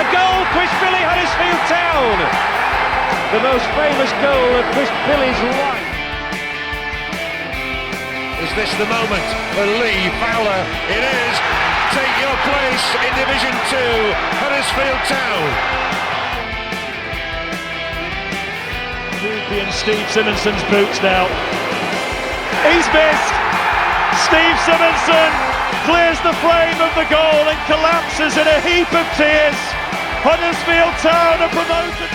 A goal, Chris Billy, Huddersfield Town. The most famous goal of Chris Billy's life. Is this the moment for Lee Fowler? It is. Take your place in Division 2, Huddersfield Town. Ruby and Steve Simonson's boots now. He's missed. Steve Simonson clears the frame of the goal and collapses in a heap of tears. Huddersfield Town are promoted.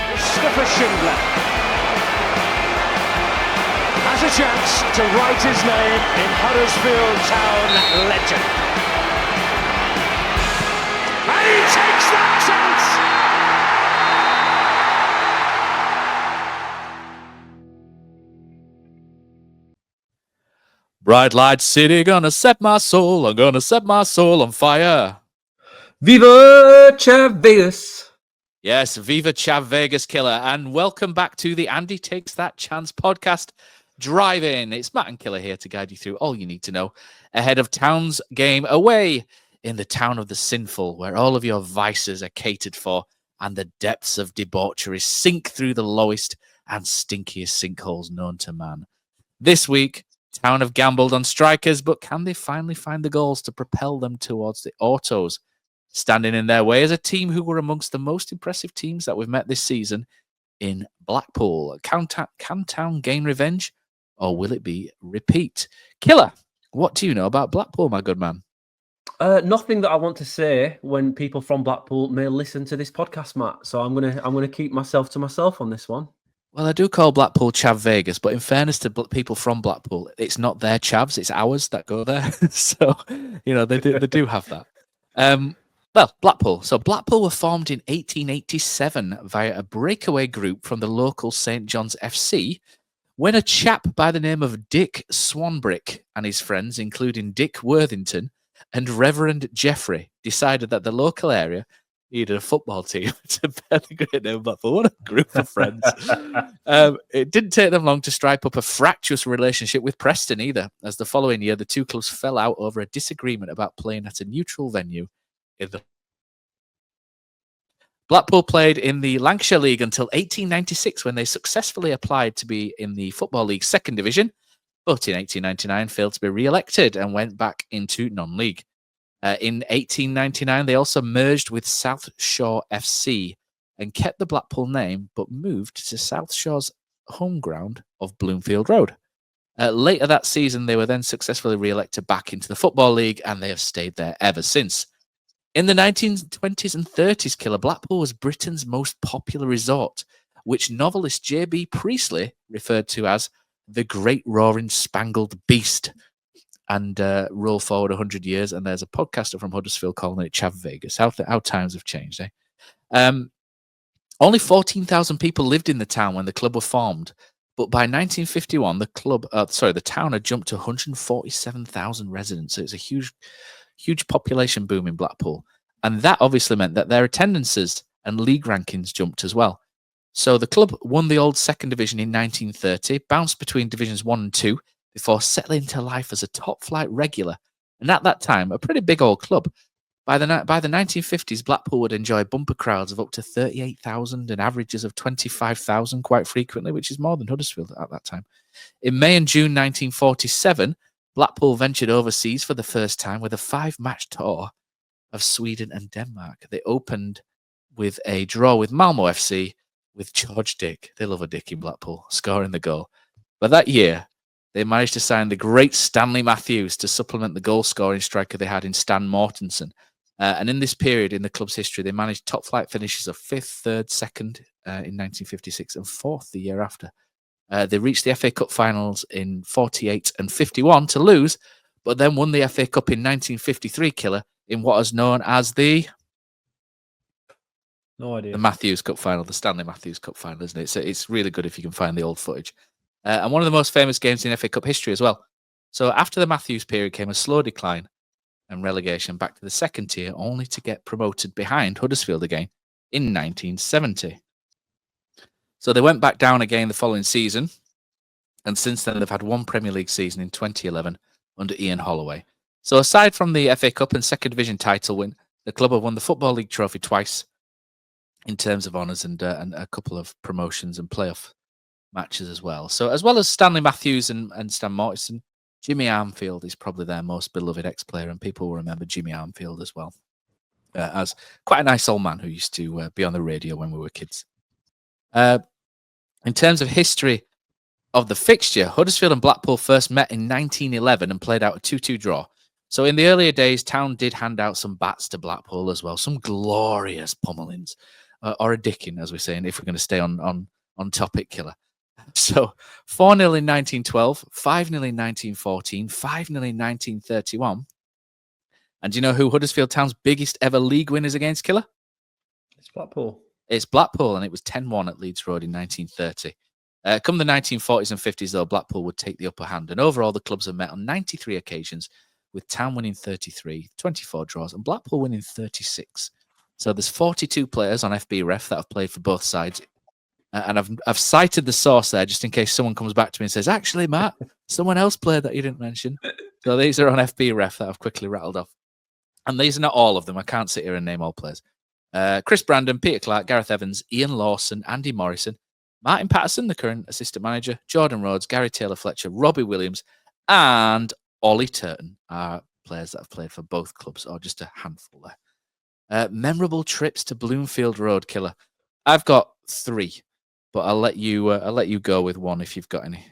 Mustafa Schindler has a chance to write his name in Huddersfield Town legend. And he takes that chance! Bright light city, gonna set my soul, I'm gonna set my soul on fire. VIVA CHAV VEGAS. Yes, Viva Chav Vegas, Killer, and welcome back to the Andy Takes That Chance podcast. Drive in. It's Matt and Killer here to guide you through all you need to know ahead of Town's game away in the town of the sinful, where all of your vices are catered for and the depths of debauchery sink through the lowest and stinkiest sinkholes known to man. This week, Town have gambled on strikers, but can they finally find the goals to propel them towards the autos? Standing in their way is a team who were amongst the most impressive teams that we've met this season in Blackpool. Can Town gain revenge, or will it be repeat? Killer, what do you know about Blackpool, my good man? Nothing that I want to say when people from Blackpool may listen to this podcast, Matt. So I'm gonna keep myself to myself on this one. Well, I do call Blackpool Chav Vegas, but in fairness to people from Blackpool, it's not their chavs, it's ours that go there. So, they do have that. Well, Blackpool. So Blackpool were formed in 1887 via a breakaway group from the local St. John's FC when a chap by the name of Dick Swanbrick and his friends, including Dick Worthington and Reverend Jeffrey, decided that the local area needed a football team. It's a very great name, Blackpool. What a group of friends. It didn't take them long to strike up a fractious relationship with Preston either, as the following year the two clubs fell out over a disagreement about playing at a neutral venue in the Blackpool played in the Lancashire League until 1896 when they successfully applied to be in the Football League second division, but in 1899 failed to be re-elected and went back into non-league. In 1899 they also merged with South Shore FC and kept the Blackpool name but moved to South Shore's home ground of Bloomfield Road. Later that season they were then successfully re-elected back into the Football League and they have stayed there ever since. In the 1920s and 30s, Killer, Blackpool was Britain's most popular resort, which novelist J.B. Priestley referred to as the Great Roaring Spangled Beast. And roll forward 100 years, and there's a podcaster from Huddersfield calling it Chav Vegas. How times have changed, eh? Only 14,000 people lived in the town when the club were formed, but by 1951, the town had jumped to 147,000 residents. So it's a huge population boom in Blackpool. And that obviously meant that their attendances and league rankings jumped as well. So the club won the old second division in 1930, bounced between divisions 1 and 2 before settling into life as a top flight regular. And at that time, a pretty big old club. By the 1950s, Blackpool would enjoy bumper crowds of up to 38,000 and averages of 25,000 quite frequently, which is more than Huddersfield at that time. In May and June 1947, Blackpool ventured overseas for the first time with a 5-match tour of Sweden and Denmark. They opened with a draw with Malmo FC with George Dick. They love a Dick in Blackpool, scoring the goal. But that year, they managed to sign the great Stanley Matthews to supplement the goal-scoring striker they had in Stan Mortensen. And in this period in the club's history, they managed top-flight finishes of 5th, 3rd, 2nd in 1956 and 4th the year after. They reached the FA Cup finals in 48 and 51 to lose, but then won the FA Cup in 1953, Killer, in what is known as the Matthews Cup final, the Stanley Matthews Cup final, isn't it? So it's really good if you can find the old footage. And one of the most famous games in FA Cup history as well. So after the Matthews period came a slow decline and relegation back to the second tier, only to get promoted behind Huddersfield again in 1970. So they went back down again the following season, and since then they've had one Premier League season in 2011 under Ian Holloway. So aside from the FA Cup and second division title win, The club have won the Football League trophy twice in terms of honours and a couple of promotions and playoff matches as well. So as well as Stanley Matthews and Stan Morrison, Jimmy Armfield is probably their most beloved ex-player, and people will remember Jimmy Armfield as well as quite a nice old man who used to be on the radio when we were kids. In terms of history of the fixture, Huddersfield and Blackpool first met in 1911 and played out a 2-2 draw. So in the earlier days, Town did hand out some bats to Blackpool as well, some glorious pummelings, or a dicking, as we're saying, if we're going to stay on topic, Killer. So 4-0 in 1912, 5-0 in 1914, 5-0 in 1931. And do you know who Huddersfield Town's biggest ever league win is against, Killer? It's Blackpool. It's Blackpool, and it was 10-1 at Leeds Road in 1930. Come the 1940s and 50s, though, Blackpool would take the upper hand. And overall, the clubs have met on 93 occasions, with Town winning 33, 24 draws, and Blackpool winning 36. So there's 42 players on FB Ref that have played for both sides. And I've cited the source there just in case someone comes back to me and says, actually, Matt, someone else played that you didn't mention. So these are on FB Ref that I've quickly rattled off. And these are not all of them. I can't sit here and name all players. Chris Brandon, Peter Clark, Gareth Evans, Ian Lawson, Andy Morrison, Martin Patterson, the current assistant manager, Jordan Rhodes, Gary Taylor-Fletcher, Robbie Williams, and Ollie Turton are players that have played for both clubs, or just a handful there. Memorable trips to Bloomfield Road, Killer. I've got 3, but I'll let you go with one if you've got any.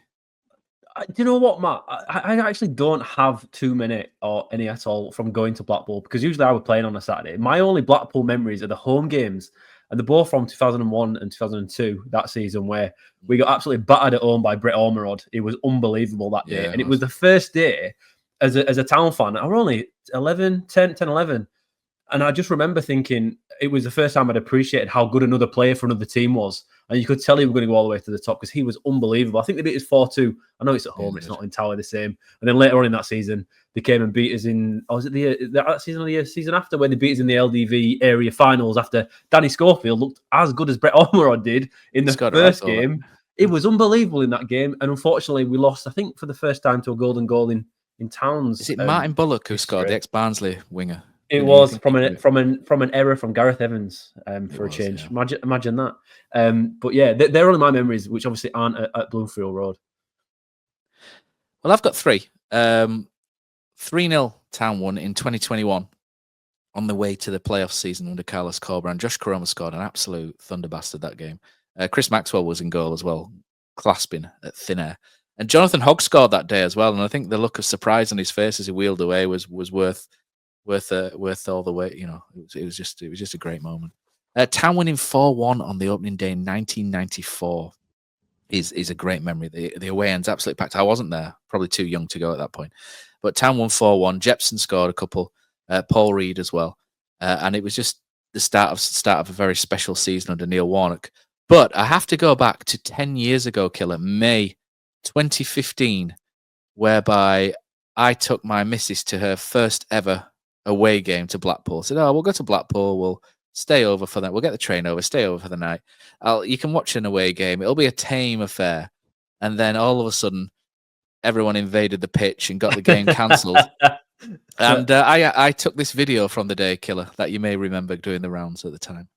Do you know what, Matt? I actually don't have too many or any at all from going to Blackpool, because usually I was playing on a Saturday. My only Blackpool memories are the home games, and they're both from 2001 and 2002, that season, where we got absolutely battered at home by Brett Ormerod. It was unbelievable that day. And it was the first day as a Town fan. I was only 11. And I just remember thinking it was the first time I'd appreciated how good another player for another team was. And you could tell he was going to go all the way to the top because he was unbelievable. I think they beat us 4-2. I know it's at home. It's not entirely the same. And then later on in that season, they came and beat us in, was it that season or the season after, when they beat us in the LDV area finals after Danny Schofield looked as good as Brett Ormerod did in the first game. It was unbelievable in that game. And unfortunately, we lost, I think, for the first time to a golden goal in Towns. Is it Martin Bullock who scored, the ex-Barnsley winger? It was from an error from Gareth Evans for a change. Yeah. Imagine that. But yeah, they're only my memories, which obviously aren't at Bloomfield Road. Well, I've got 3. 3-0 Town won in 2021 on the way to the playoff season under Carlos Corberán. Josh Koroma scored an absolute thunder bastard that game. Chris Maxwell was in goal as well, clasping at thin air. And Jonathan Hogg scored that day as well. And I think the look of surprise on his face as he wheeled away was worth all the way. You know, it was just a great moment. Town winning 4-1 on the opening day in 1994 is a great memory. The away end's absolutely packed. I wasn't there, probably too young to go at that point. But Town won 4-1. Jepson scored a couple. Paul Reed as well. And it was just the start of a very special season under Neil Warnock. But I have to go back to 10 years ago, Killer, May 2015, whereby I took my missus to her first ever away game to Blackpool. I said, we'll go to Blackpool. We'll stay over for that. We'll get the train over, stay over for the night. You can watch an away game. It'll be a tame affair. And then all of a sudden, everyone invaded the pitch and got the game cancelled. And I took this video from the day, Killer, that you may remember doing the rounds at the time.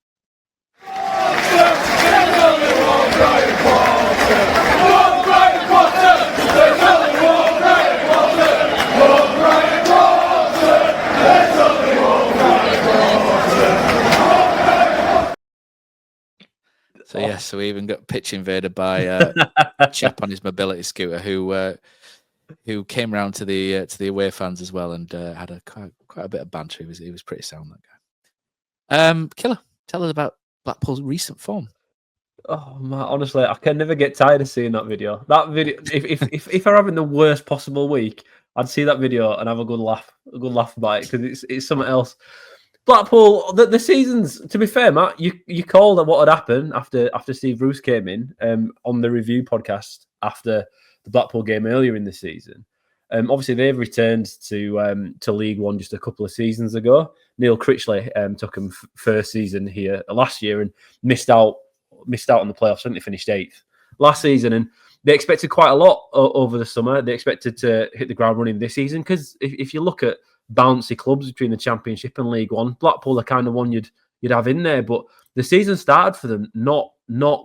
So yeah, so we even got pitch invaded by a chap on his mobility scooter who came round to the away fans as well and had quite a bit of banter. He was pretty sound, that guy. Killer, tell us about Blackpool's recent form. Oh man, honestly, I can never get tired of seeing that video. That video, if I'm having the worst possible week, I'd see that video and have a good laugh about it, because it's something else. Blackpool, the seasons, to be fair, Matt, you called what had happened after Steve Bruce came in on the review podcast after the Blackpool game earlier in the season. Obviously, they've returned to League One just a couple of seasons ago. Neil Critchley took them first season here last year and missed out on the playoffs. I think they finished 8th last season, and they expected quite a lot over the summer. They expected to hit the ground running this season because if you look at bouncy clubs between the Championship and League One, Blackpool are kind of one you'd have in there. But the season started for them not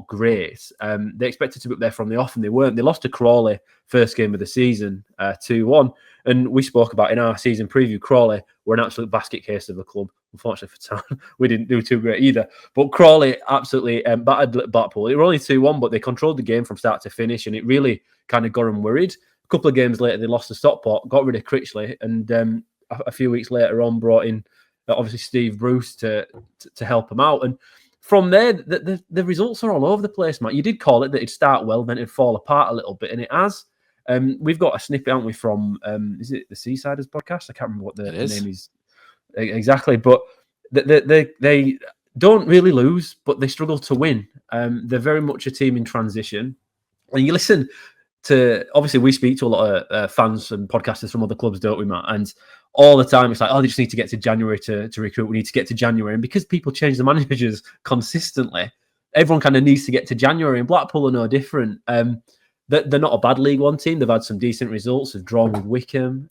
great. They expected to be up there from the off, and they weren't. They lost to Crawley first game of the season, 2-1. And we spoke about in our season preview, Crawley were an absolute basket case of a club. Unfortunately for Town, we didn't do too great either. But Crawley absolutely battered Blackpool. It were only 2-1, but they controlled the game from start to finish, and it really kind of got them worried. A couple of games later, they lost to Stockport, got rid of Critchley, and a few weeks later on brought in obviously Steve Bruce to help them out. And from there, the results are all over the place, Matt. You did call it that it'd start well, then it'd fall apart a little bit, and it has. We've got a snippet, haven't we, from is it the Seasiders podcast? I can't remember what the name is exactly, but they don't really lose, but they struggle to win. They're very much a team in transition. And you listen to, obviously, we speak to a lot of fans and podcasters from other clubs, don't we, Matt? And all the time, it's like, they just need to get to January to recruit. We need to get to January. And because people change the managers consistently, everyone kind of needs to get to January. And Blackpool are no different. They're not a bad League One team. They've had some decent results. They've drawn with Wickham.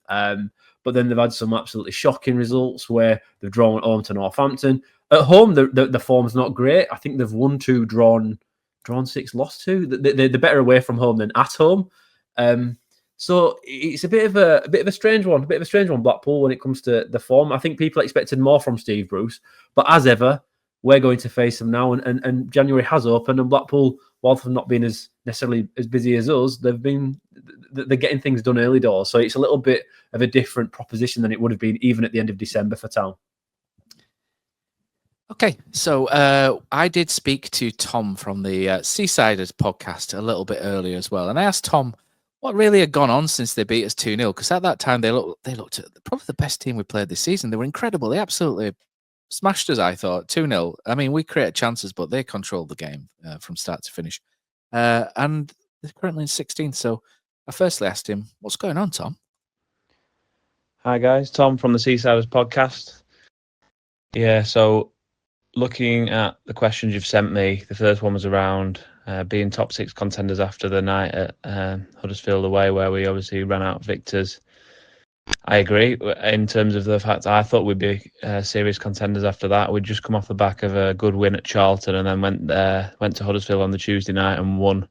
But then they've had some absolutely shocking results where they've drawn at home to Northampton. At home, the form's not great. I think they've won 2, drawn 6, lost 2. They're better away from home than at home. So it's a bit of a strange one. Blackpool, when it comes to the form. I think people expected more from Steve Bruce. But as ever, we're going to face them now. And January has opened, and Blackpool, whilst they've not been as necessarily as busy as us, they're getting things done early doors. So it's a little bit of a different proposition than it would have been even at the end of December for Town. Okay, so I did speak to Tom from the Seasiders podcast a little bit earlier as well, and I asked Tom what really had gone on since they beat us 2-0, because at that time they looked at probably the best team we played this season. They were incredible. They absolutely smashed us, I thought, 2-0. I mean, we created chances, but they controlled the game from start to finish. And they're currently in 16th, so I firstly asked him, what's going on, Tom? Hi, guys. Tom from the Seasiders Podcast. Yeah, so looking at the questions you've sent me, the first one was around being top 6 contenders after the night at Huddersfield away, where we obviously ran out victors. I agree in terms of the fact I thought we'd be serious contenders after that. We'd just come off the back of a good win at Charlton and then went to Huddersfield on the Tuesday night and won.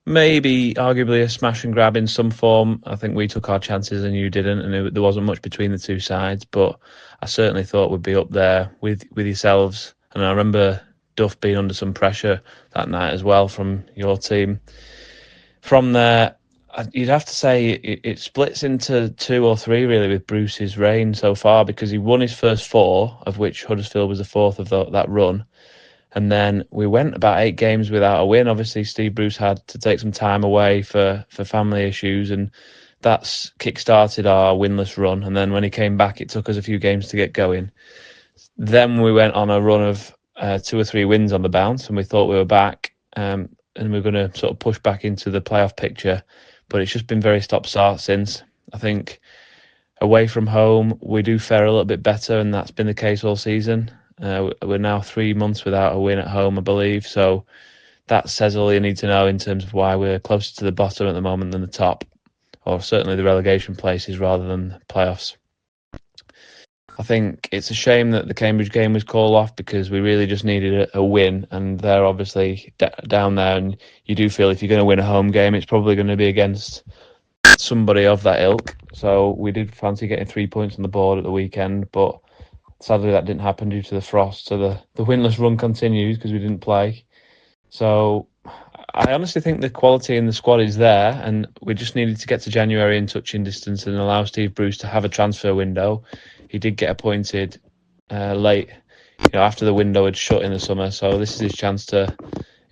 Maybe arguably a smash and grab in some form. I think we took our chances and you didn't, and there wasn't much between the two sides, but I certainly thought we'd be up there with yourselves. And I remember Duff being under some pressure that night as well from your team. From there, you'd have to say it splits into 2 or 3 really with Bruce's reign so far, because he won his first 4, of which Huddersfield was the 4th of that run. And then we went about 8 games without a win. Obviously, Steve Bruce had to take some time away for family issues, and that's kick-started our winless run. And then when he came back, it took us a few games to get going. Then we went on a run of 2 or 3 wins on the bounce, and we thought we were back and we were going to sort of push back into the playoff picture. But it's just been very stop-start since. I think away from home, we do fare a little bit better, and that's been the case all season. We're now 3 months without a win at home, I believe. So that says all you need to know in terms of why we're closer to the bottom at the moment than the top, or certainly the relegation places rather than the playoffs. I think it's a shame that the Cambridge game was called off, because we really just needed a win, and they're obviously down there, and you do feel if you're going to win a home game, it's probably going to be against somebody of that ilk. So we did fancy getting 3 points on the board at the weekend, but sadly that didn't happen due to the frost. So the winless run continues because we didn't play. So I honestly think the quality in the squad is there, and we just needed to get to January in touching distance and allow Steve Bruce to have a transfer window. He did get appointed late, after the window had shut in the summer. So this is his chance to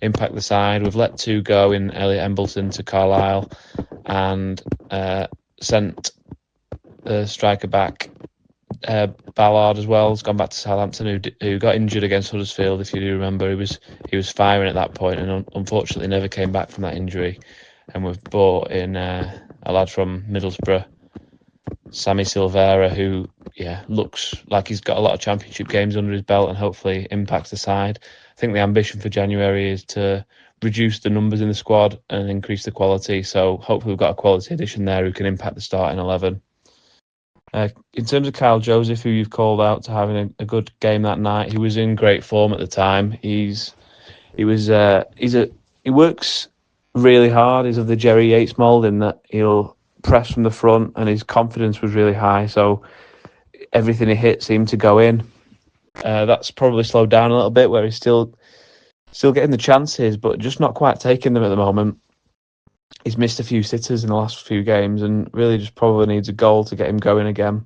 impact the side. We've let 2 go in Elliot Embleton to Carlisle, and sent the striker back. Ballard as well has gone back to Southampton, who got injured against Huddersfield. If you do remember, he was firing at that point and unfortunately never came back from that injury. And we've brought in a lad from Middlesbrough, Sammy Silvera, who looks like he's got a lot of championship games under his belt and hopefully impacts the side. I think the ambition for January is to reduce the numbers in the squad and increase the quality. So hopefully we've got a quality addition there who can impact the starting 11. In terms of Kyle Joseph, who you've called out to having a good game that night, he was in great form at the time. He works really hard. He's of the Jerry Yates mould in that he'll press from the front, and his confidence was really high. So everything he hit seemed to go in. That's probably slowed down a little bit, where he's still getting the chances, but just not quite taking them at the moment. He's missed a few sitters in the last few games and really just probably needs a goal to get him going again.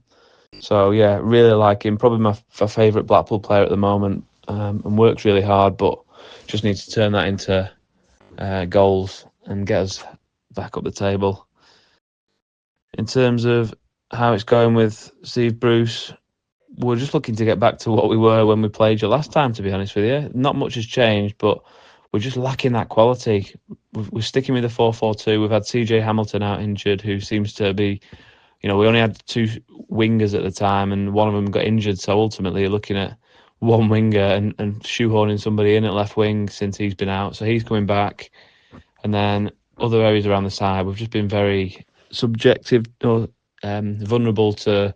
So, yeah, really like him. Probably my favourite Blackpool player at the moment, and works really hard, but just needs to turn that into goals and get us back up the table. In terms of how it's going with Steve Bruce, we're just looking to get back to what we were when we played you last time, to be honest with you. Not much has changed, but we're just lacking that quality. We're sticking with the 4-4-2. We've had CJ Hamilton out injured, who seems to be, we only had 2 wingers at the time, and one of them got injured. So ultimately, you're looking at one winger and shoehorning somebody in at left wing since he's been out. So he's coming back. And then other areas around the side, we've just been very subjective or vulnerable to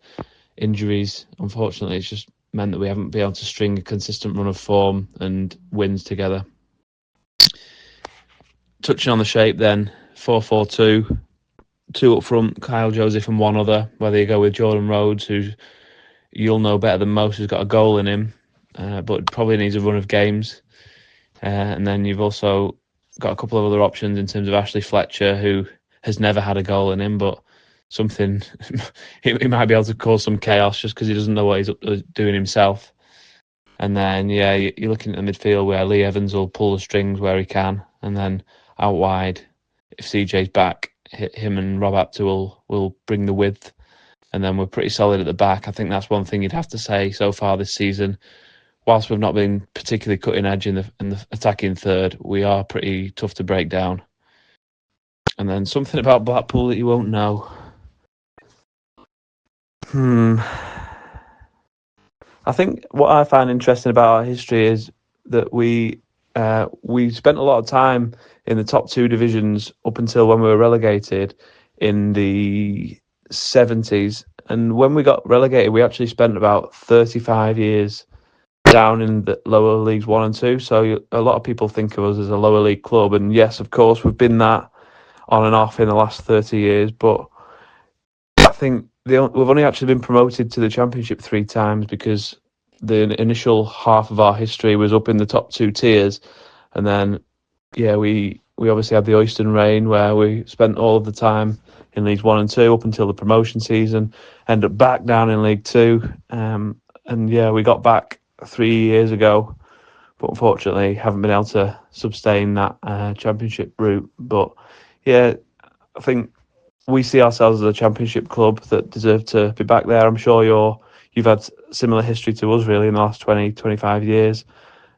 injuries. Unfortunately, it's just meant that we haven't been able to string a consistent run of form and wins together. Touching on the shape then, 4-4-2, 2 up front, Kyle Joseph and 1 other, whether you go with Jordan Rhodes, who you'll know better than most, who's got a goal in him, but probably needs a run of games. And then you've also got a couple of other options in terms of Ashley Fletcher, who has never had a goal in him, but something he might be able to cause some chaos just because he doesn't know what he's doing himself. And then, yeah, you're looking at the midfield where Lee Evans will pull the strings where he can, and then out wide, if CJ's back, him and Rob Apter will bring the width, and then we're pretty solid at the back. I think that's one thing you'd have to say so far this season. Whilst we've not been particularly cutting edge in the attacking third, we are pretty tough to break down. And then something about Blackpool that you won't know. I think what I find interesting about our history is that we spent a lot of time in the top 2 divisions up until when we were relegated in the 70s. And when we got relegated, we actually spent about 35 years down in the lower leagues 1 and 2. So a lot of people think of us as a lower league club. And yes, of course, we've been that on and off in the last 30 years. But I think we've only actually been promoted to the Championship 3 times because the initial half of our history was up in the top 2 tiers. And then, yeah, we obviously had the Oyston reign where we spent all of the time in Leagues 1 and 2 up until the promotion season, ended up back down in League 2. And yeah, we got back 3 years ago, but unfortunately haven't been able to sustain that Championship route. But yeah, I think we see ourselves as a Championship club that deserve to be back there. I'm sure you've had similar history to us really in the last 20, 25 years,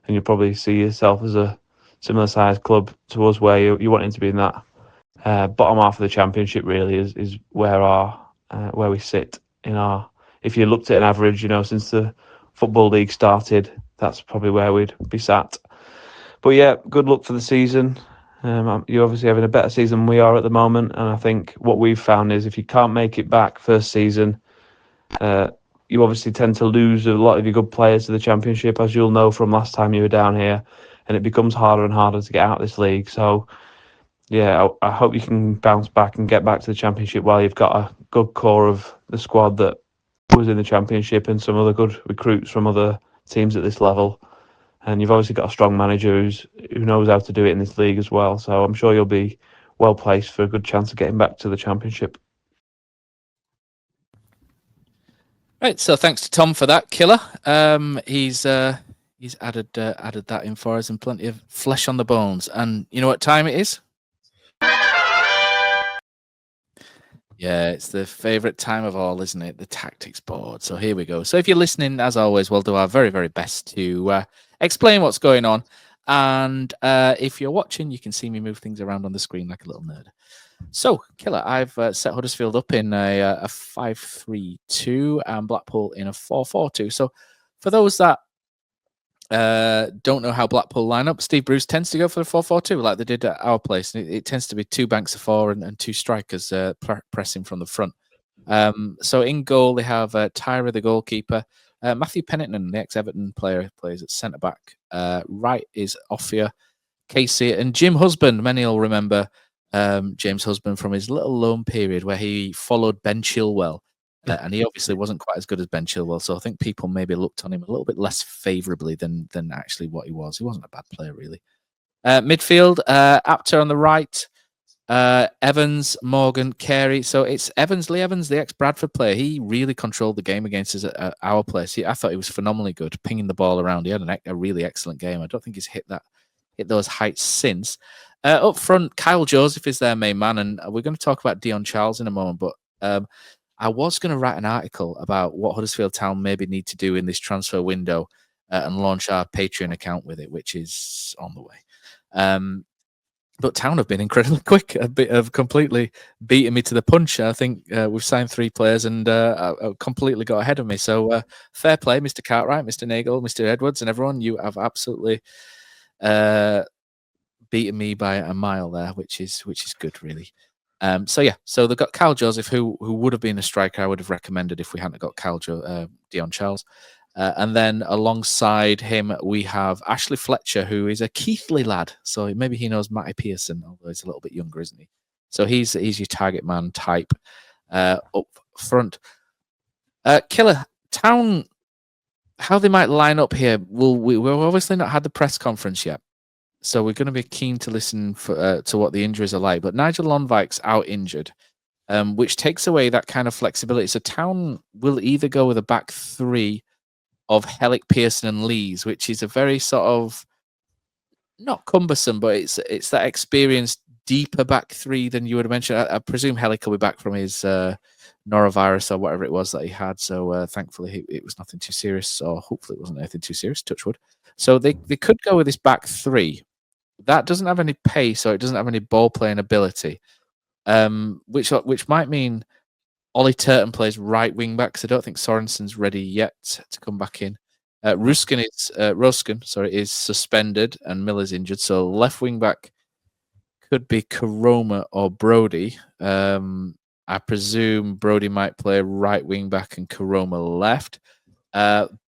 and you probably see yourself as a similar sized club to us where you're wanting to be in that bottom half of the Championship really is where we sit in our. If you looked at an average, since the Football League started, that's probably where we'd be sat. But yeah, good luck for the season. You're obviously having a better season than we are at the moment, and I think what we've found is if you can't make it back first season, you obviously tend to lose a lot of your good players to the Championship, as you'll know from last time you were down here, and it becomes harder and harder to get out of this league. So yeah, I hope you can bounce back and get back to the Championship while you've got a good core of the squad that was in the Championship and some other good recruits from other teams at this level. And you've obviously got a strong manager who knows how to do it in this league as well. So I'm sure you'll be well placed for a good chance of getting back to the Championship. Right, so thanks to Tom for that, Killer. He's added that in for us and plenty of flesh on the bones. And you know what time it is? Yeah, it's the favourite time of all, isn't it? The tactics board. So here we go. So if you're listening, as always, we'll do our very, very best to explain what's going on. And if you're watching, you can see me move things around on the screen like a little nerd. So, Killer, I've set Huddersfield up in a 5-3-2 and Blackpool in a 4-4-2. So for those that Don't know how Blackpool line up. Steve Bruce tends to go for the 4-4-2 like they did at our place. And it tends to be 2 banks of 4 and 2 strikers pressing from the front. So in goal, they have Tyra, the goalkeeper. Matthew Pennington, the ex-Everton player, plays at centre-back. Right is Ophir, Casey, and Jim Husband. Many will remember James Husband from his little loan period where he followed Ben Chilwell. And he obviously wasn't quite as good as Ben Chilwell, so I think people maybe looked on him a little bit less favourably than actually what he was. He wasn't a bad player, really. Midfield, Apter on the right, Evans, Morgan, Carey. So it's Evans, Lee Evans, the ex-Bradford player. He really controlled the game against us at our place. I thought he was phenomenally good, pinging the ball around. He had a really excellent game. I don't think he's hit those heights since. Up front, Kyle Joseph is their main man, and we're going to talk about Dion Charles in a moment, but I was going to write an article about what Huddersfield Town maybe need to do in this transfer window and launch our Patreon account with it, which is on the way. But Town have been incredibly quick, a bit of completely beating me to the punch. I think we've signed 3 players and completely got ahead of me. So fair play, Mr. Cartwright, Mr. Nagel, Mr. Edwards, and everyone. You have absolutely beaten me by a mile there, which is good, really. So they've got Kyle Joseph, who would have been a striker I would have recommended if we hadn't got Dion Charles. And then alongside him, we have Ashley Fletcher, who is a Keithley lad. So maybe he knows Matty Pearson, although he's a little bit younger, isn't he? So he's your target man type up front. Killer, Town, how they might line up here. We've obviously not had the press conference yet. So we're going to be keen to listen to what the injuries are like. But Nigel Lonvike's out injured, which takes away that kind of flexibility. So Town will either go with a back 3 of Hellick, Pearson and Lees, which is a very sort of, not cumbersome, but it's that experienced, deeper back 3 than you would have mentioned. I presume Hellick will be back from his norovirus or whatever it was that he had. So thankfully it was nothing too serious, or hopefully it wasn't anything too serious, touch wood. So they could go with this back 3. That doesn't have any pace, or it doesn't have any ball playing ability, which might mean Ollie Turton plays right wing back, because I don't think Sorensen's ready yet to come back in. Roskin is suspended and Miller's injured, so left wing back could be Karoma or Brody. I presume Brody might play right wing back and Karoma left.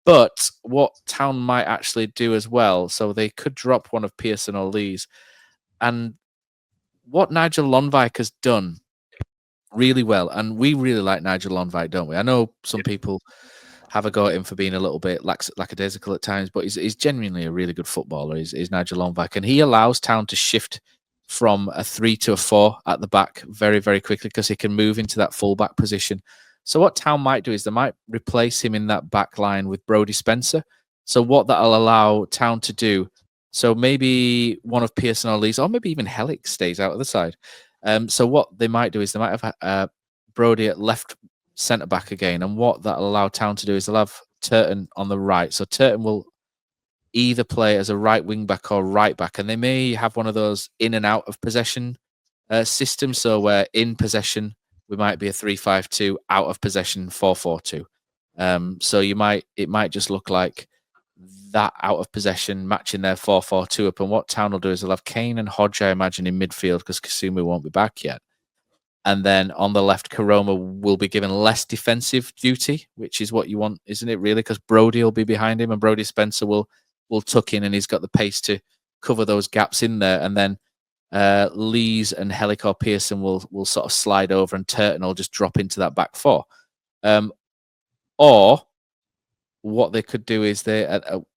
But what Town might actually do as well, so they could drop one of Pearson or Lees. And what Nigel Lonvike has done really well, and we really like Nigel Lonvike, don't we? I know some people have a go at him for being a little bit lackadaisical at times, but he's genuinely a really good footballer, is Nigel Lonvike. And he allows Town to shift from a 3 to a 4 at the back very, very quickly, because he can move into that full-back position. So what Town might do is they might replace him in that back line with Brodie Spencer. So what that'll allow Town to do, so maybe one of Pearson or Lees, or maybe even Hellick stays out of the side. So what they might do is they might have Brodie at left centre-back again. And what that'll allow Town to do is they'll have Turton on the right. So Turton will either play as a right wing-back or right-back. And they may have one of those in and out of possession systems. So where in possession, we might be a 3-5-2, out of possession 4-4-2. So it might just look like that out of possession matching their 4-4-2 up. And what Town will do is they'll have Kane and Hodge, I imagine, in midfield, because Kasumi won't be back yet. And then on the left, Karoma will be given less defensive duty, which is what you want, isn't it, really? Because Brodie will be behind him, and Brodie Spencer will tuck in, and he's got the pace to cover those gaps in there. And then Lees and Hellick or Pearson will sort of slide over, and Turton will just drop into that back 4. Or what they could do is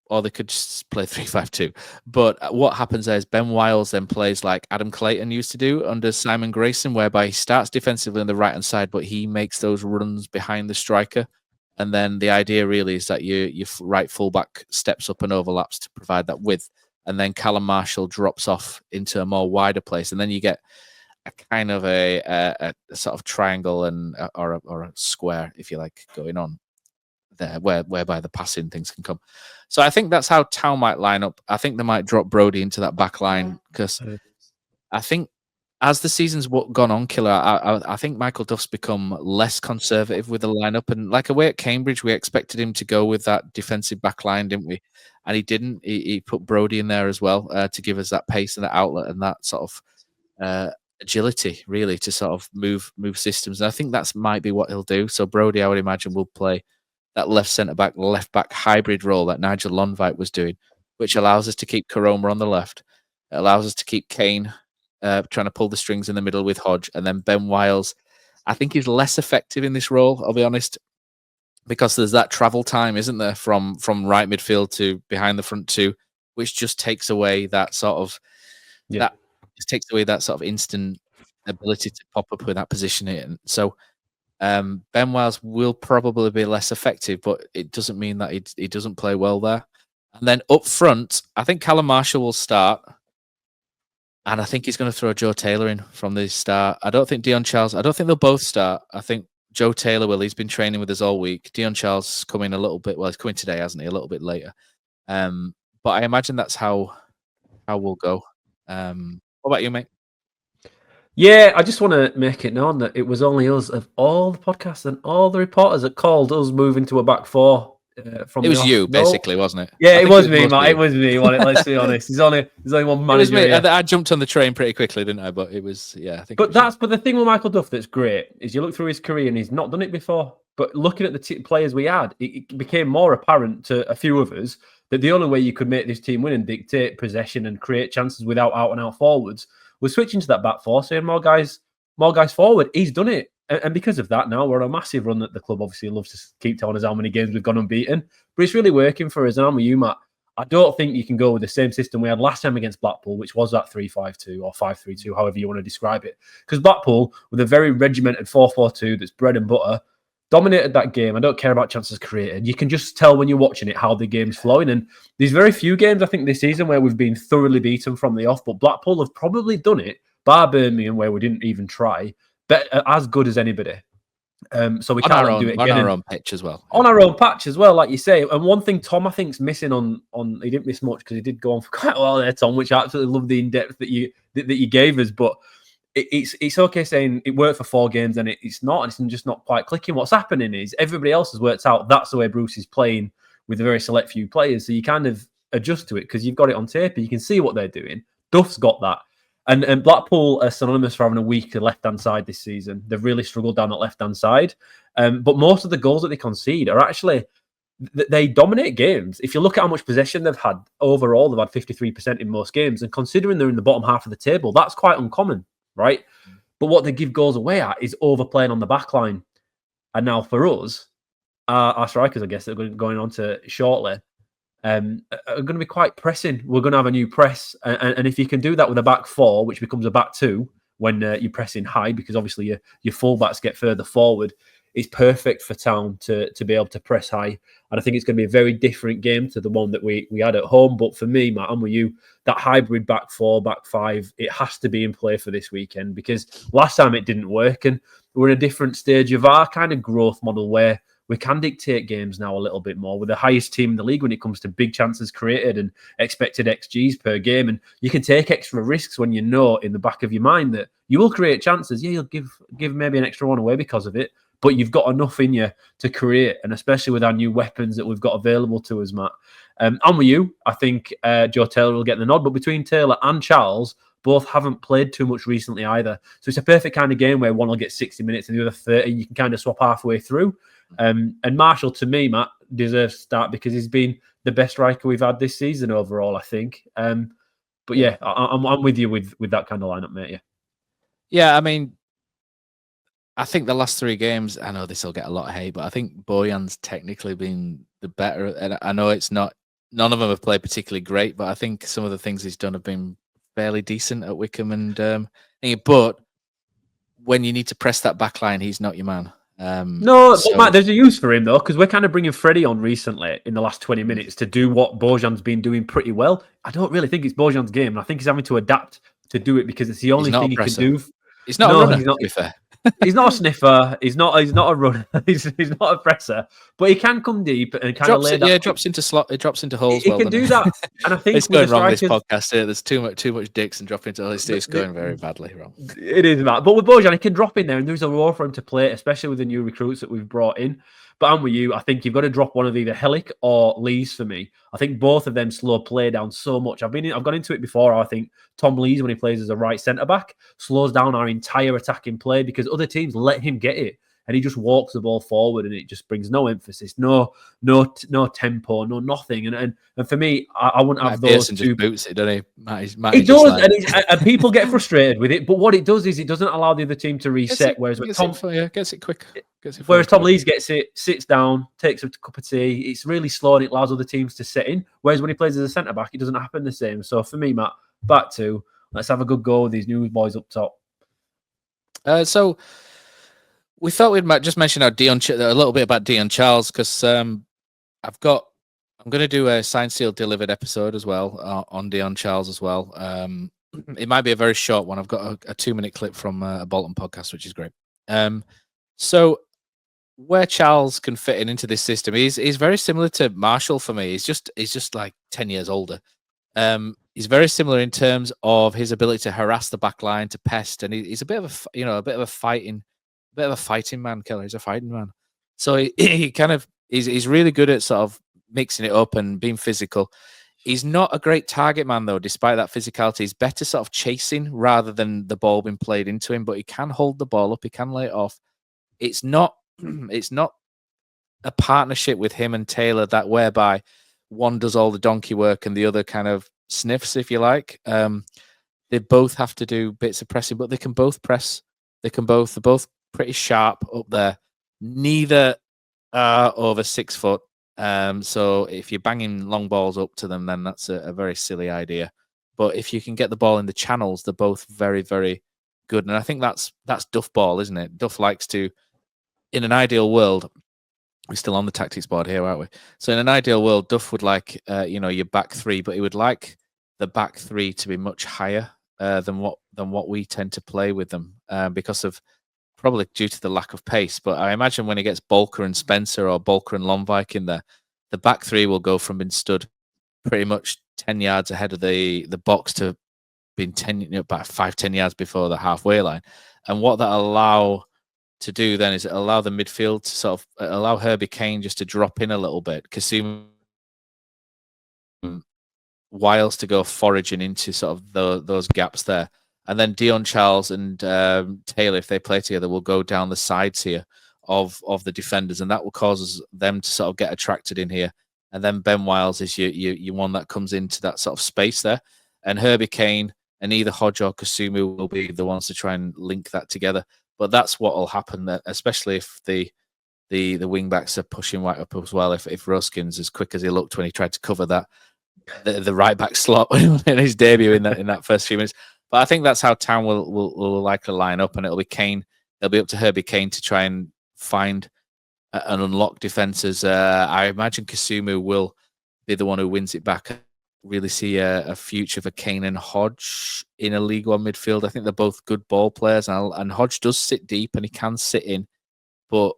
or they could just play 3-5-2. But what happens there is Ben Wiles then plays like Adam Clayton used to do under Simon Grayson, whereby he starts defensively on the right-hand side, but he makes those runs behind the striker. And then the idea really is that your right fullback steps up and overlaps to provide that width. And then Callum Marshall drops off into a more wider place. And then you get a kind of a sort of triangle or a square, if you like, going on there, whereby the passing things can come. So I think that's how Town might line up. I think they might drop Brodie into that back line, because I think as the season's gone on, Killer, I think Michael Duff's become less conservative with the lineup. And like away at Cambridge, we expected him to go with that defensive back line, didn't we? And he didn't. He put Brodie in there as well to give us that pace and that outlet and that sort of agility, really, to sort of move systems. And I think that's might be what he'll do. So Brodie, I would imagine, will play that left centre-back, left-back hybrid role that Nigel Lonvite was doing, which allows us to keep Koroma on the left. It allows us to keep Kane trying to pull the strings in the middle with Hodge. And then Ben Wiles, I think he's less effective in this role, I'll be honest, because there's that travel time, isn't there, from right midfield to behind the front two, which just takes away that sort of that just takes away that sort of instant ability to pop up with that position in. So Ben Wiles will probably be less effective, but it doesn't mean that he doesn't play well there. And then up front, I think Callum Marshall will start. And I think he's going to throw Joe Taylor in from the start. I don't think Dion Charles, I don't think they'll both start. I think Joe Taylor will. He's been training with us all week. Dion Charles is coming a little bit, well, he's coming today, hasn't he? A little bit later. But I imagine that's how we'll go. What about you, mate? Yeah, I just want to make it known that it was only us of all the podcasts and all the reporters that called us moving to a back four. From it was you, basically, wasn't it? Yeah, it was me, Matt. It was me. Let's be honest. There's only one manager. It was me. I jumped on the train pretty quickly, didn't I? But it was, yeah. I think. But the thing with Michael Duff that's great is you look through his career and he's not done it before. But looking at the players we had, it became more apparent to a few of us that the only way you could make this team win and dictate possession and create chances without out and out forwards was switching to that back four, saying more guys forward. He's done it. And because of that, now we're on a massive run that the club obviously loves to keep telling us how many games we've gone unbeaten. But it's really working for us. And I'm with you, Matt. I don't think you can go with the same system we had last time against Blackpool, which was that 3-5-2 or 5-3-2, however you want to describe it. Because Blackpool, with a very regimented 4-4-2 that's bread and butter, dominated that game. I don't care about chances created. You can just tell when you're watching it how the game's flowing. And there's very few games, I think, this season where we've been thoroughly beaten from the off. But Blackpool have probably done it, bar Birmingham, where we didn't even try, but as good as anybody. So we can't do it again. On our own pitch as well. On our own patch as well, like you say. And one thing Tom, I think, is missing on he didn't miss much because he did go on for quite a while there, Tom, which I absolutely love the in-depth that you gave us. But it's okay saying it worked for 4 games and it's not, and it's just not quite clicking. What's happening is everybody else has worked out that's the way Bruce is playing with a very select few players. So you kind of adjust to it because you've got it on tape and you can see what they're doing. Duff's got that. And Blackpool are synonymous for having a weak left-hand side this season. They've really struggled down that left-hand side. But most of the goals that they concede are actually, they dominate games. If you look at how much possession they've had overall, they've had 53% in most games. And considering they're in the bottom half of the table, that's quite uncommon, right? But what they give goals away at is overplaying on the back line. And now for us, our strikers, I guess, that are going on to shortly, are going to be quite pressing. We're going to have a new press. And if you can do that with a back four, which becomes a back two when you're pressing high, because obviously your fullbacks get further forward, it's perfect for Town to be able to press high. And I think it's going to be a very different game to the one that we had at home. But for me, Matt, I'm with you. That hybrid back four, back five, it has to be in play for this weekend because last time it didn't work. And we're in a different stage of our kind of growth model where we can dictate games now a little bit more. We're the highest team in the league when it comes to big chances created and expected XGs per game. And you can take extra risks when you know in the back of your mind that you will create chances. Yeah, you'll give maybe an extra one away because of it, but you've got enough in you to create. And especially with our new weapons that we've got available to us, Matt. I'm with you. I think Joe Taylor will get the nod, but between Taylor and Charles, both haven't played too much recently either. So it's a perfect kind of game where one will get 60 minutes and the other 30. You can kind of swap halfway through. And Marshall, to me, Matt, deserves to start because he's been the best striker we've had this season overall, I think. But yeah, I'm with you with that kind of lineup, mate. Yeah, I mean, I think the last 3 games, I know this will get a lot of hate, but I think Bojan's technically been the better. And I know it's not, none of them have played particularly great, but I think some of the things he's done have been fairly decent at Wickham. And but when you need to press that back line, he's not your man. No, but Matt, there's a use for him though, because we're kind of bringing Freddie on recently in the last 20 minutes to do what Bojan's been doing pretty well. I don't really think it's Bojan's game, and I think he's having to adapt to do it because it's the only thing he can do. He's not a runner, to be fair. He's not a sniffer. He's not a runner. He's not a presser. But he can come deep and kind of lay that. Yeah, drops into slot. It drops into holes. He can do that. And I think it's going wrong. This podcast here. There's too much dicks and dropping into holes. It's going very badly wrong. It is, Matt. But with Bojan, he can drop in there, and there's a role for him to play, especially with the new recruits that we've brought in. But I'm with you. I think you've got to drop one of either Helic or Lees for me. I think both of them slow play down so much. I've gone into it before. I think Tom Lees, when he plays as a right centre back, slows down our entire attacking play because other teams let him get it, and he just walks the ball forward, and it just brings no emphasis, no tempo, no nothing. And for me, I wouldn't have those two. Just boots it, doesn't he? He does, and people get frustrated with it. But what it does is it doesn't allow the other team to reset. Whereas gets it quick. Whereas Tom Lees gets it, sits down, takes a cup of tea. It's really slow and it allows other teams to set in. Whereas when he plays as a centre back, it doesn't happen the same. So for me, Matt, back to let's have a good go with these new boys up top. So we thought we'd just mention a little bit about Dion Charles because I'm going to do a signed, sealed, delivered episode as well on Dion Charles as well. It might be a very short one. I've got a 2-minute clip from a Bolton podcast, which is great. So where Charles can fit into this system, he's very similar to Marshall for me. He's just like 10 years older. He's very similar in terms of his ability to harass the back line, to pest, and he's a bit of a fighting man. Keller, he's a fighting man. So he's really good at sort of mixing it up and being physical. He's not a great target man though, despite that physicality. He's better sort of chasing rather than the ball being played into him, but he can hold the ball up, he can lay it off. It's not a partnership with him and Taylor that whereby one does all the donkey work and the other kind of sniffs, if you like. They both have to do bits of pressing, but they can both press. They're both pretty sharp up there. Neither are over 6 foot. So if you're banging long balls up to them, then that's a very silly idea. But if you can get the ball in the channels, they're both very, very good. And I think that's Duff ball, isn't it? Duff likes to, in an ideal world, we're still on the tactics board here, aren't we? So in an ideal world, Duff would like, your back three, but he would like the back three to be much higher than what we tend to play with them because of probably due to the lack of pace. But I imagine when he gets Bolker and Spencer or Bolker and Lomvik in there, the back three will go from being stood pretty much 10 yards ahead of the box to being 10 yards before the halfway line. And what that allow to do then is allow the midfield to sort of allow Herbie Kane just to drop in a little bit. Kasum Wiles to go foraging into sort of those gaps there. And then Dion Charles and Taylor, if they play together, will go down the sides here of the defenders, and that will cause them to sort of get attracted in here. And then Ben Wiles is your one that comes into that sort of space there. And Herbie Kane and either Hodge or Kasumu will be the ones to try and link that together. But that's what will happen, especially if the wing backs are pushing right up as well. If Ruskin's as quick as he looked when he tried to cover that the right back slot in his debut in that first few minutes. But I think that's how Town will likely line up, and it'll be Kane. It'll be up to Herbie Kane to try and find and unlock defenses. I imagine Kasumu will be the one who wins it back. I really see a future for Kane and Hodge in a League One midfield. I think they're both good ball players, and Hodge does sit deep and he can sit in, but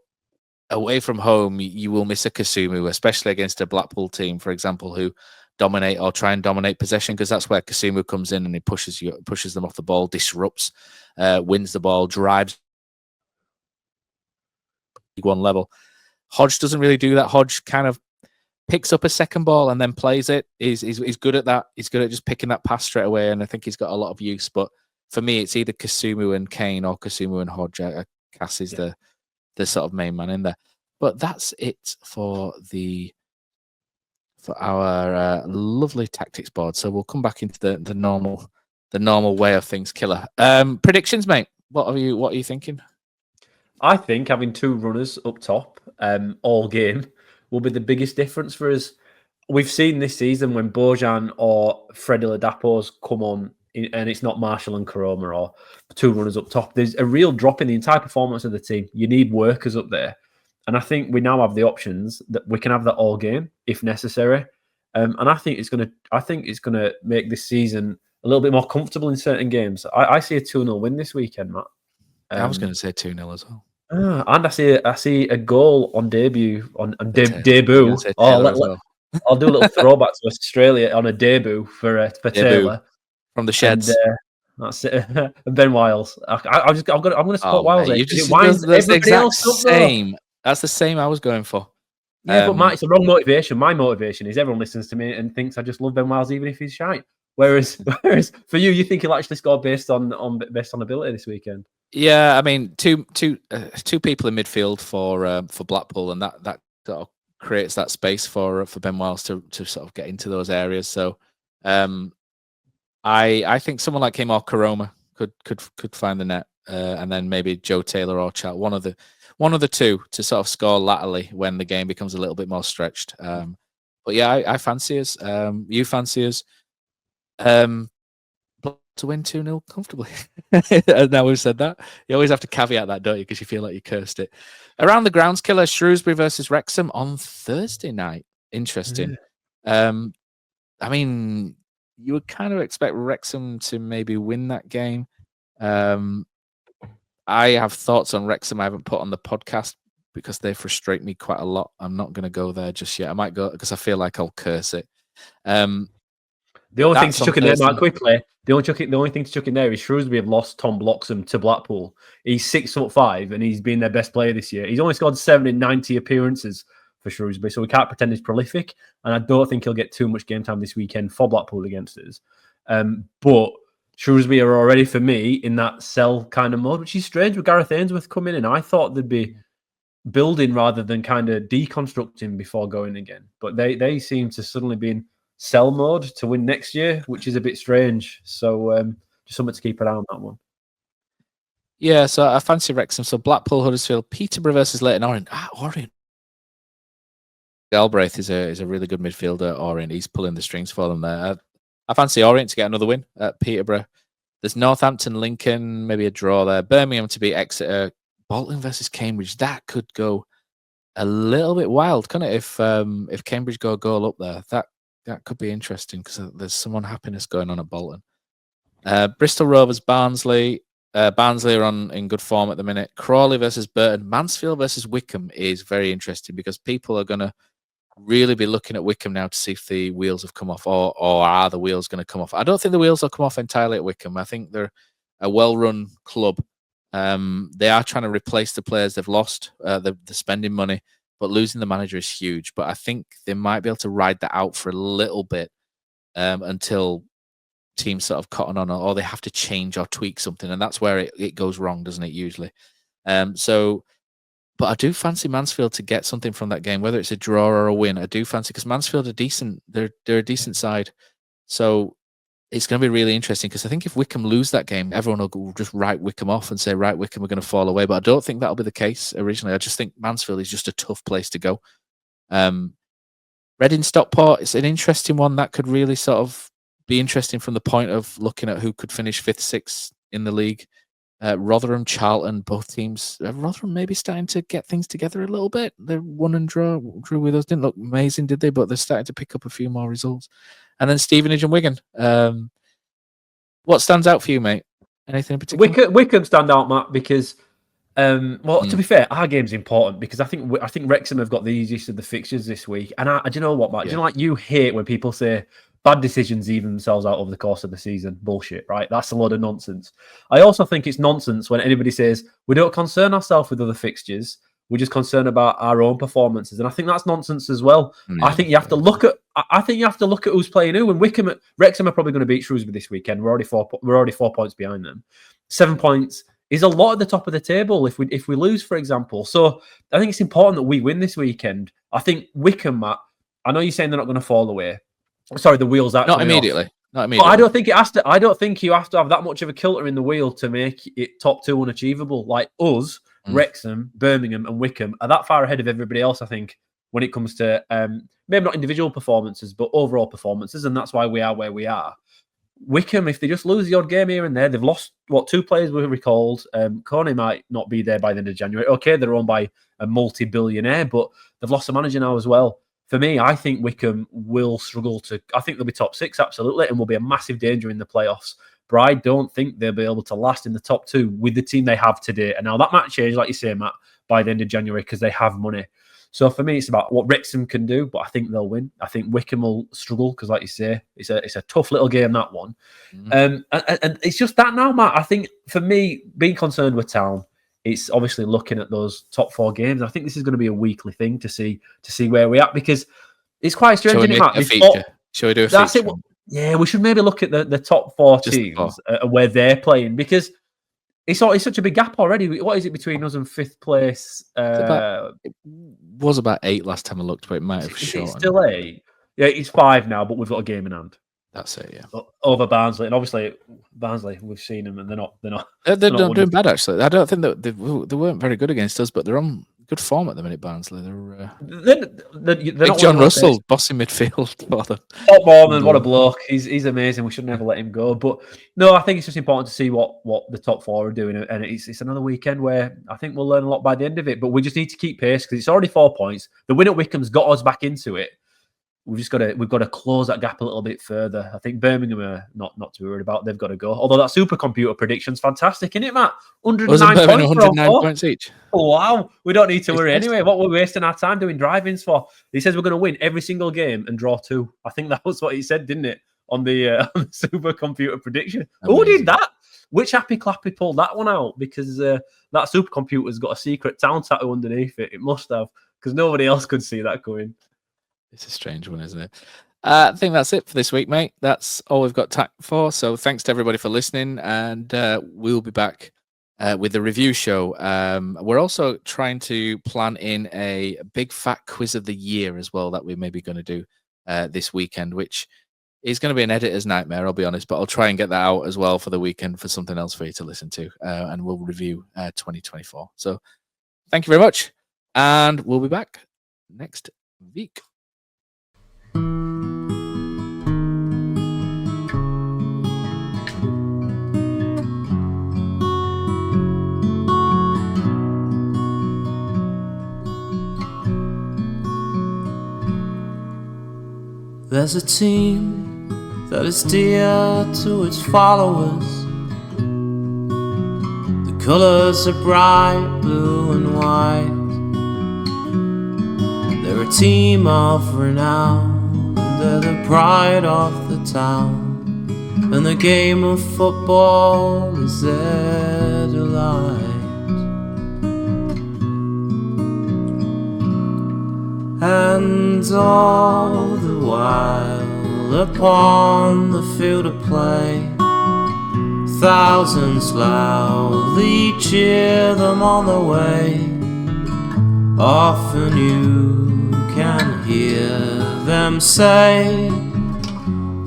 away from home, you will miss a Kasumu, especially against a Blackpool team, for example, who dominate or try and dominate possession, because that's where Kasumu comes in and he pushes them off the ball, disrupts, wins the ball, drives League One level. Hodge doesn't really do that. Hodge kind of picks up a second ball and then plays it. He's good at that. He's good at just picking that pass straight away, and I think he's got a lot of use. But for me, it's either Kasumu and Kane or Kasumu and Hodge. Cass is the sort of main man in there. But that's it for our lovely tactics board. So we'll come back into the normal way of things. Killer predictions, mate. What are you thinking? I think having two runners up top all game will be the biggest difference for us. We've seen this season when Bojan or Freddie Ladapo's come on and it's not Marshall and Karoma or two runners up top, there's a real drop in the entire performance of the team. You need workers up there. And I think we now have the options that we can have that all game if necessary. And I think it's going to make this season a little bit more comfortable in certain games. I see a 2-0 win this weekend, Matt. I was going to say 2-0 as well. And I see a goal on debut on Taylor. debut. Say Taylor as well. I'll do a little throwback to Australia on a debut for Taylor from the Sheds. And, that's it. And Ben Wiles. I'm going to support Wiles. Mate, that's the exact same. That's the same I was going for. Yeah, but Matt, it's the wrong motivation. My motivation is everyone listens to me and thinks I just love Ben Wiles even if he's shite. Whereas for you think he'll actually score based on ability this weekend. Yeah, I mean, two people in midfield for Blackpool, and that sort of creates that space for Ben Wiles to sort of get into those areas. So, I think someone like him or Karoma could find the net, and then maybe Joe Taylor or Chat, one of the two to sort of score laterally when the game becomes a little bit more stretched. But yeah, I fancy us. You fancy us. To win 2-0 comfortably. Now we've said that. You always have to caveat that, don't you? Because you feel like you cursed it. Around the grounds killer, Shrewsbury versus Wrexham on Thursday night. Interesting. I mean, you would kind of expect Wrexham to maybe win that game. I have thoughts on Wrexham I haven't put on the podcast because they frustrate me quite a lot. I'm not going to go there just yet. I might go because I feel like I'll curse it. The only thing to chuck in there, Mark, quickly. The only thing to chuck in there is Shrewsbury have lost Tom Bloxham to Blackpool. He's 6'5" and he's been their best player this year. He's only scored 7 in 90 appearances for Shrewsbury, so we can't pretend he's prolific. And I don't think he'll get too much game time this weekend for Blackpool against us. But Shrewsbury are already, for me, in that sell kind of mode, which is strange with Gareth Ainsworth coming in. I thought they'd be building rather than kind of deconstructing before going again. But they seem to suddenly be in sell mode to win next year, which is a bit strange. So just something to keep an eye on that one. Yeah, so I fancy Wrexham. So Blackpool, Huddersfield, Peterborough versus Leyton Orient. Orient. Galbraith is a really good midfielder. Orient, he's pulling the strings for them there. I fancy Orient to get another win at Peterborough. There's Northampton, Lincoln, maybe a draw there. Birmingham to beat Exeter. Bolton versus Cambridge. That could go a little bit wild, couldn't it? If Cambridge go a goal up there, that could be interesting because there's some unhappiness going on at Bolton. Bristol Rovers, Barnsley. Barnsley are in good form at the minute. Crawley versus Burton. Mansfield versus Wickham is very interesting because people are going to really be looking at Wickham now to see if the wheels have come off or are the wheels going to come off. I don't think the wheels will come off entirely at Wickham. I think they're a well-run club. They are trying to replace the players they've lost. They're spending money. But losing the manager is huge. But I think they might be able to ride that out for a little bit until teams sort of cotton on or they have to change or tweak something. And that's where it goes wrong, doesn't it, usually? But I do fancy Mansfield to get something from that game, whether it's a draw or a win. I do fancy because Mansfield are decent. They're a decent side. So it's going to be really interesting because I think if Wickham lose that game, everyone will just write Wickham off and say, right, Wickham are going to fall away. But I don't think that'll be the case originally. I just think Mansfield is just a tough place to go. Reading Stockport, it's an interesting one. That could really sort of be interesting from the point of looking at who could finish 5th, 6th in the league. Rotherham, Charlton, both teams. Rotherham maybe starting to get things together a little bit. They won and drew with us. Didn't look amazing, did they? But they're starting to pick up a few more results. And then Stevenage and Wigan. What stands out for you, mate? Anything in particular? Wickham stand out, Matt, because to be fair, our game's important because I think Wrexham have got the easiest of the fixtures this week. And do you know what, Matt? Yeah. Do you know, like, you hate when people say bad decisions even themselves out over the course of the season? Bullshit, right? That's a load of nonsense. I also think it's nonsense when anybody says we don't concern ourselves with other fixtures. We're just concerned about our own performances, and I think that's nonsense as well. Yeah. I think you have to look at. I think you have to look at who's playing who. And Wrexham are probably going to beat Shrewsbury this weekend. We're already 4 points behind them. 7 points is a lot at the top of the table if we lose, for example. So I think it's important that we win this weekend. I think Wickham, Matt. I know you're saying they're not going to fall away. Sorry, the wheels are not immediately. Not immediately. But I don't think it has to. I don't think you have to have that much of a kilter in the wheel to make it top 2 unachievable. Like us. Wrexham, Birmingham and Wickham are that far ahead of everybody else, I think, when it comes to maybe not individual performances, but overall performances, and that's why we are where we are. Wickham, if they just lose the odd game here and there, they've lost, 2 players were recalled. Coney might not be there by the end of January. Okay, they're owned by a multi-billionaire, but they've lost a manager now as well. For me, I think Wickham will struggle I think they'll be top 6, absolutely, and will be a massive danger in the playoffs. but I don't think they'll be able to last in the top 2 with the team they have today. And now that might change, like you say, Matt, by the end of January because they have money. So for me, it's about what Wrexham can do, but I think they'll win. I think Wycombe will struggle because, like you say, it's a tough little game, that one. And it's just that now, Matt. I think for me, being concerned with Town, it's obviously looking at those top 4 games. I think this is going to be a weekly thing to see where we're at because it's quite strange, isn't it, Matt? Shall we do a feature? That's it. Yeah, we should maybe look at the top 4 teams where they're playing because it's such a big gap already. What is it between us and 5th place? It was about 8 last time I looked, but it might have shortened. It's still 8. Yeah, it's 5 now, but we've got a game in hand. That's it, yeah. Over Barnsley, and obviously Barnsley, we've seen them, and they're not doing bad actually. I don't think that they weren't very good against us, but they're on good form at the minute. Barnsley, they're not John Russell, bossing midfield for them. Top Mormon, what a bloke! He's amazing. We should never let him go. But no, I think it's just important to see what the top 4 are doing, and it's another weekend where I think we'll learn a lot by the end of it. But we just need to keep pace because it's already 4 points. The win at Wycombe's got us back into it. We've got to close that gap a little bit further. I think Birmingham are not to be worried about. They've got to go. Although that supercomputer prediction's fantastic, isn't it, Matt? 109 points each. Oh, wow. We don't need to worry anyway. What we're wasting our time doing drive-ins for? He says we're going to win every single game and draw 2. I think that was what he said, didn't it? On the supercomputer prediction. Amazing. Who did that? Which happy clappy pulled that one out? Because that supercomputer's got a secret Town tattoo underneath it. It must have, because nobody else could see that going. It's a strange one, isn't it? I think that's it for this week, mate. That's all we've got time for. So thanks to everybody for listening, and we'll be back with the review show. We're also trying to plan in a big fat quiz of the year as well that we're maybe going to do this weekend, which is going to be an editor's nightmare, I'll be honest, but I'll try and get that out as well for the weekend for something else for you to listen to, and we'll review 2024. So thank you very much, and we'll be back next week. There's a team that is dear to its followers. The colours are bright blue and white. They're a team of renown, and they're the pride of the town, and the game of football is their delight. And all the while upon the field of play, thousands loudly cheer them on the way. Often you can hear them say,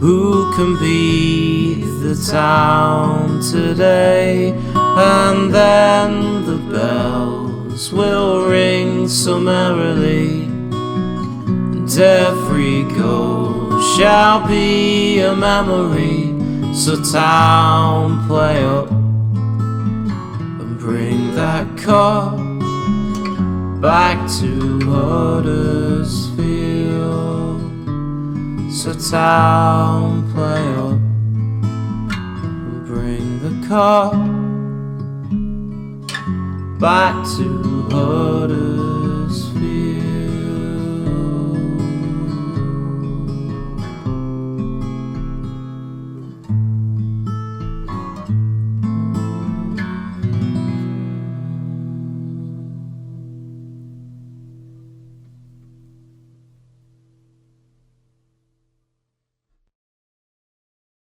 who can beat the town today? And then the bells will ring so merrily, and every goal shall be a memory. So town, play up and bring that cup back to Huddersfield. So town, play up and bring the cup back to Huddersfield.